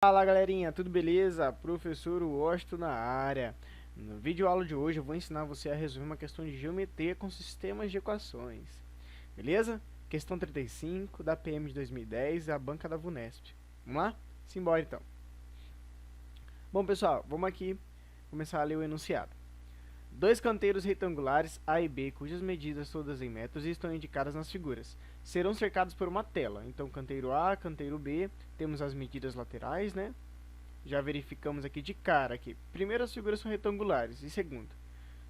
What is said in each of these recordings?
Fala galerinha, tudo beleza? Professor Washington na área. No vídeo aula de hoje eu vou ensinar você a resolver uma questão de geometria com sistemas de equações. Beleza? Questão 35 da PM de 2010, a banca da VUNESP. Vamos lá? Simbora então. Bom pessoal, vamos aqui começar a ler o enunciado. Dois canteiros retangulares A e B, cujas medidas todas em metros estão indicadas nas figuras, serão cercados por uma tela. Então, canteiro A, canteiro B, temos as medidas laterais, né? Já verificamos aqui de cara que, primeiro, as figuras são retangulares, e segundo,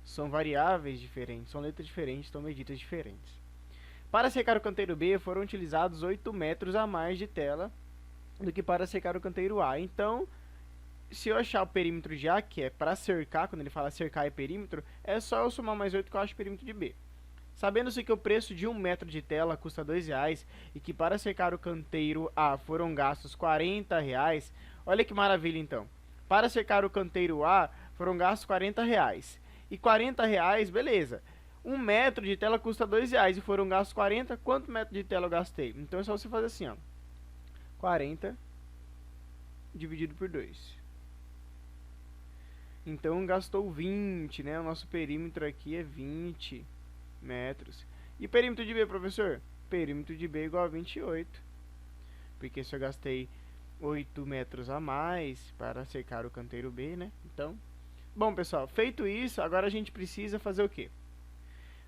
são variáveis diferentes, são letras diferentes, são medidas diferentes. Para cercar o canteiro B, foram utilizados 8 metros a mais de tela do que para cercar o canteiro A. Então, se eu achar o perímetro de A, que é para cercar, quando ele fala cercar é perímetro, é só eu somar mais 8 que eu acho o perímetro de B. Sabendo-se que o preço de 1 metro de tela custa R$2 e que para cercar o canteiro A foram gastos R$40, olha que maravilha então. Para cercar o canteiro A foram gastos R$40. E R$40, beleza. 1 metro de tela custa R$2 e foram gastos 40, quanto metro de tela eu gastei? Então é só você fazer assim, ó. 40 dividido por 2. Então gastou 20, né? O nosso perímetro aqui é 20 metros. E perímetro de B, professor? Perímetro de B é igual a 28. Porque se eu gastei 8 metros a mais para cercar o canteiro B, né? Então, bom, pessoal, feito isso, agora a gente precisa fazer o quê?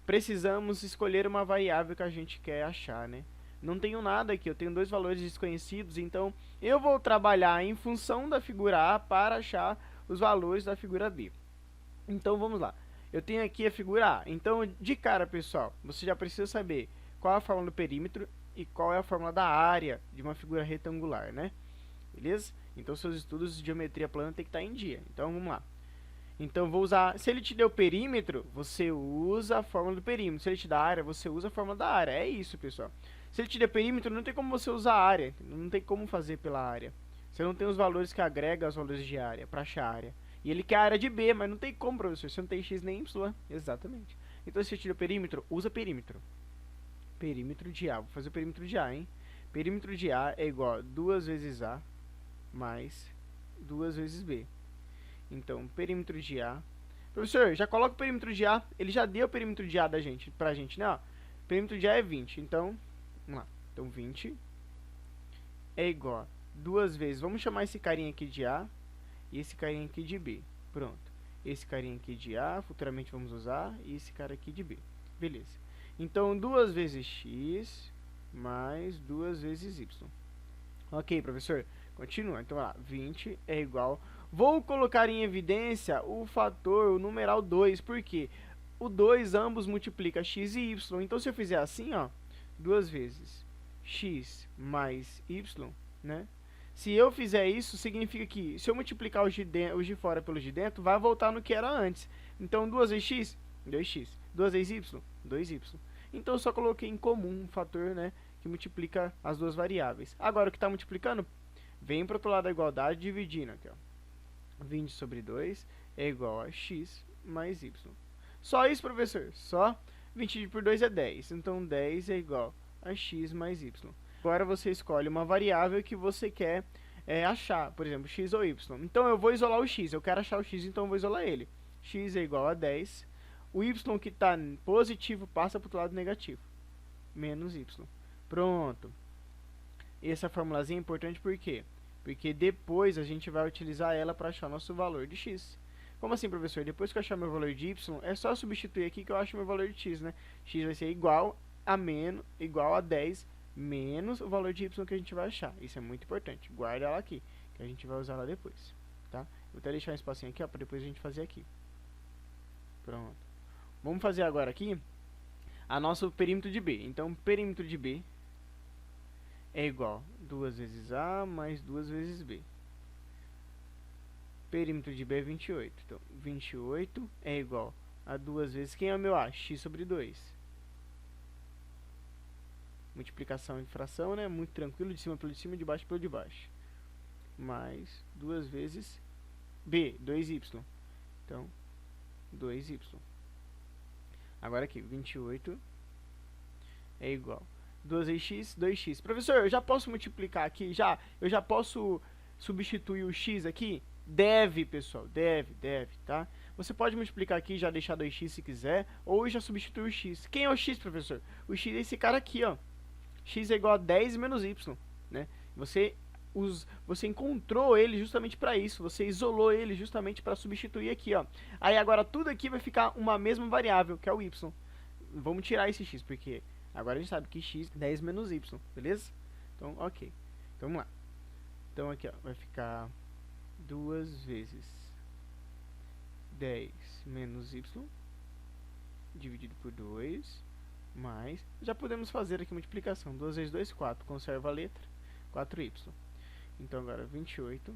Precisamos escolher uma variável que a gente quer achar, né? Não tenho nada aqui, eu tenho dois valores desconhecidos, então eu vou trabalhar em função da figura A para achar os valores da figura B. Então vamos lá. Eu tenho aqui a figura A. Então, de cara, pessoal, você já precisa saber qual é a fórmula do perímetro e qual é a fórmula da área de uma figura retangular, né? Beleza? Então, seus estudos de geometria plana tem que estar em dia. Então, vamos lá. Então, vou usar... Se ele te deu perímetro, você usa a fórmula do perímetro. Se ele te dá área, você usa a fórmula da área. É isso, pessoal. Se ele te der perímetro, não tem como você usar a área. Não tem como fazer pela área. Você não tem os valores que agrega aos valores de área para achar a área. E ele quer a área de B, mas não tem como, professor. Você não tem x nem y. Exatamente. Então, se você tira o perímetro, usa perímetro. Perímetro de A. Vou fazer o perímetro de A, hein? Perímetro de A é igual a 2 vezes A mais 2 vezes B. Então, perímetro de A. Professor, já coloca o perímetro de A. Ele já deu o perímetro de A pra gente, né? Ó, perímetro de A é 20. Então, vamos lá. Então, 20 é igual a 2 vezes. Vamos chamar esse carinha aqui de A e esse carinha aqui de B. Pronto. Esse carinha aqui de A, futuramente vamos usar, e esse cara aqui de B. Beleza. Então, 2 vezes x mais 2 vezes y. Ok, professor. Continua. Então, lá, 20 é igual... Vou colocar em evidência o fator, o numeral 2, porque o 2 ambos multiplica x e y. Então, se eu fizer assim, ó, 2 vezes x mais y, né? Se eu fizer isso, significa que se eu multiplicar os de fora pelos de dentro, vai voltar no que era antes. Então, 2 vezes x, 2x. 2 vezes y, 2y. Então, eu só coloquei em comum um fator, né, que multiplica as duas variáveis. Agora, o que está multiplicando, vem para o outro lado da igualdade, dividindo aqui, ó. 20 sobre 2 é igual a x mais y. Só isso, professor? Só 20 por 2 é 10. Então, 10 é igual a x mais y. Agora, você escolhe uma variável que você quer achar. Por exemplo, x ou y. Então, eu vou isolar o x. Eu quero achar o x, então eu vou isolar ele. X é igual a 10. O y que está positivo passa para o outro lado negativo. Menos y. Pronto. Essa formulazinha é importante por quê? Porque depois a gente vai utilizar ela para achar nosso valor de x. Como assim, professor? Depois que eu achar meu valor de y, é só substituir aqui que eu acho meu valor de x, né? X vai ser igual a 10 menos o valor de y que a gente vai achar. Isso é muito importante. Guarda ela aqui, que a gente vai usar ela depois, tá? Vou até deixar um espacinho aqui, ó, para depois a gente fazer aqui. Pronto. Vamos fazer agora aqui a nosso perímetro de B. Então, perímetro de B é igual a 2 vezes A mais 2 vezes B. Perímetro de B é 28. Então, 28 é igual a 2 vezes... Quem é o meu A? X sobre 2. Multiplicação e fração, né? Muito tranquilo. De cima pelo de cima, de baixo pelo de baixo. Mais 2 vezes B, 2y. Então, 2y. Agora aqui, 28 é igual 2 vezes x, 2x. Professor, eu já posso multiplicar aqui? Eu já posso substituir o x aqui? Deve, pessoal, deve, tá? Você pode multiplicar aqui e já deixar 2x se quiser, ou já substituir o x. Quem é o x, professor? O x é esse cara aqui, ó. X é igual a 10 menos y, né? Você encontrou ele justamente para isso, você isolou ele justamente para substituir aqui, ó. Aí agora tudo aqui vai ficar uma mesma variável, que é o y. Vamos tirar esse x, porque agora a gente sabe que x é 10 menos y, beleza? Então, ok. Então, vamos lá. Então, aqui, ó, vai ficar 2 vezes 10 menos y dividido por 2, mais... Já podemos fazer aqui a multiplicação. 2 vezes 2, 4. Conserva a letra. 4y. Então, agora 28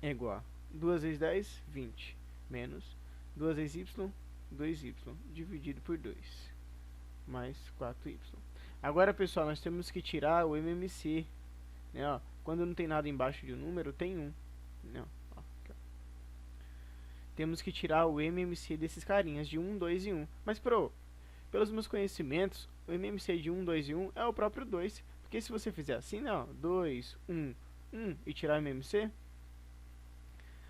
é igual a 2 vezes 10, 20. Menos 2 vezes y, 2y. Dividido por 2. Mais 4y. Agora, pessoal, nós temos que tirar o MMC. Né, ó. Quando não tem nada embaixo de um número, tem 1. Não, ó, aqui, ó. Temos que tirar o MMC desses carinhas de 1, 2 e 1. Mas, pelos meus conhecimentos, o MMC de 1, 2 e 1 é o próprio 2. Porque se você fizer assim, né, ó, 2, 1, 1 e tirar o MMC,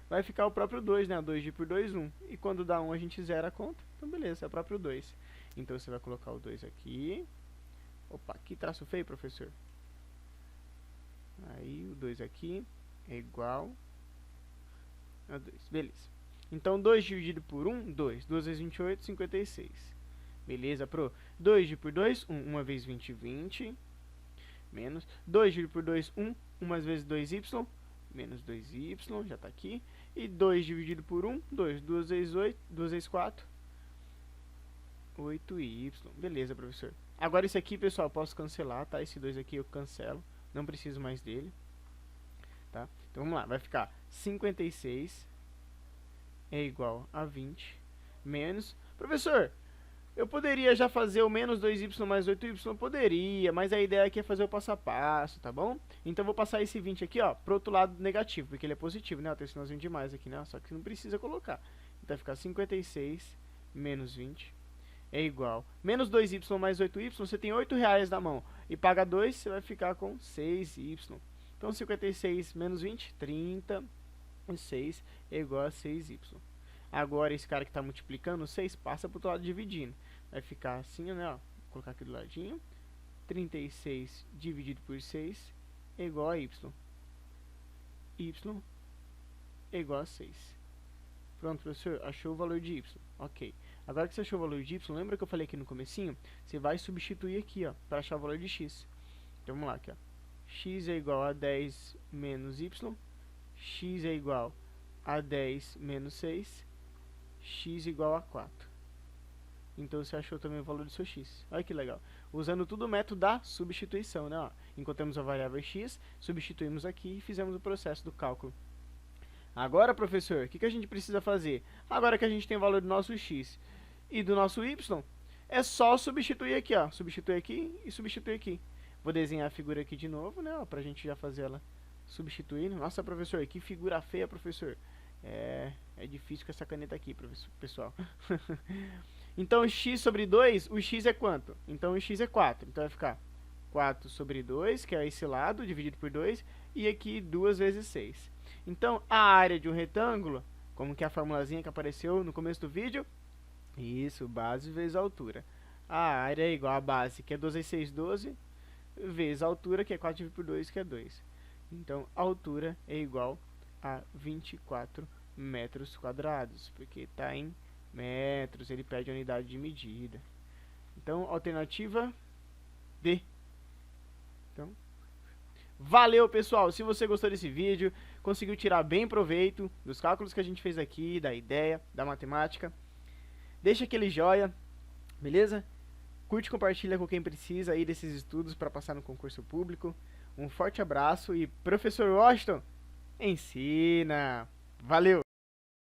vai ficar o próprio 2, né? 2 por 2, 1. E quando dá 1, a gente zera a conta. Então, beleza, é o próprio 2. Então, você vai colocar o 2 aqui. Opa, que traço feio, professor. Aí, o 2 aqui é igual a 2. Beleza. Então, 2 dividido por 1, 2. 2 vezes 28, 56. Beleza, 2 por 2, 1. 1 vezes 20, 20. Menos 2 dividido por 2, 1. 1 vezes 2y. Menos 2y, já está aqui. E 2 dividido por 1, 2. 2 vezes 8, 2 vezes 4. 8y. Beleza, professor. Agora, esse aqui, pessoal, eu posso cancelar, tá? Esse 2 aqui eu cancelo. Não preciso mais dele. Tá? Então, vamos lá. Vai ficar 56 é igual a 20 menos... Professor, eu poderia já fazer o menos 2y mais 8y? Poderia, mas a ideia aqui é fazer o passo a passo, tá bom? Então, eu vou passar esse 20 aqui, ó, pro outro lado negativo, porque ele é positivo, né? Tem sinalzinho de mais aqui, né? Só que não precisa colocar. Então, vai ficar 56 menos 20 é igual. Menos 2y mais 8y, você tem R$8 na mão. E paga 2, você vai ficar com 6y. Então, 56 menos 20, 36 é igual a 6y. Agora, esse cara que está multiplicando, 6 passa para o outro lado dividindo. Vai ficar assim, né? Ó, vou colocar aqui do ladinho. 36 dividido por 6 é igual a y. Y é igual a 6. Pronto, professor, achou o valor de y. Ok. Agora que você achou o valor de y, lembra que eu falei aqui no comecinho? Você vai substituir aqui, ó, para achar o valor de x. Então, vamos lá, aqui, ó. X é igual a 10 menos y. X é igual a 10 menos 6. X igual a 4. Então, você achou também o valor do seu x. Olha que legal. Usando tudo o método da substituição, né? Ó. Encontramos a variável x, substituímos aqui e fizemos o processo do cálculo. Agora, professor, o que a gente precisa fazer? Agora que a gente tem o valor do nosso x e do nosso y, é só substituir aqui, ó. Substituir aqui e substituir aqui. Vou desenhar a figura aqui de novo, né? Ó, pra gente já fazer ela substituindo. Nossa, professor, que figura feia, professor. É difícil com essa caneta aqui, professor, pessoal. Então, x sobre 2, o x é quanto? Então, o x é 4. Então, vai ficar 4 sobre 2, que é esse lado, dividido por 2. E aqui, 2 vezes 6. Então, a área de um retângulo, como que é a formulazinha que apareceu no começo do vídeo? Isso, base vezes altura. A área é igual a base, que é 12 vezes 6, 12, vezes a altura, que é 4 dividido por 2, que é 2. Então, a altura é igual a 24 metros quadrados, porque está em metros, ele pede a unidade de medida. Então, alternativa D. Então, valeu, pessoal! Se você gostou desse vídeo, conseguiu tirar bem proveito dos cálculos que a gente fez aqui, da ideia, da matemática, deixa aquele joia, beleza? Curte e compartilha com quem precisa aí desses estudos para passar no concurso público. Um forte abraço e, professor Washington, ensina! Valeu!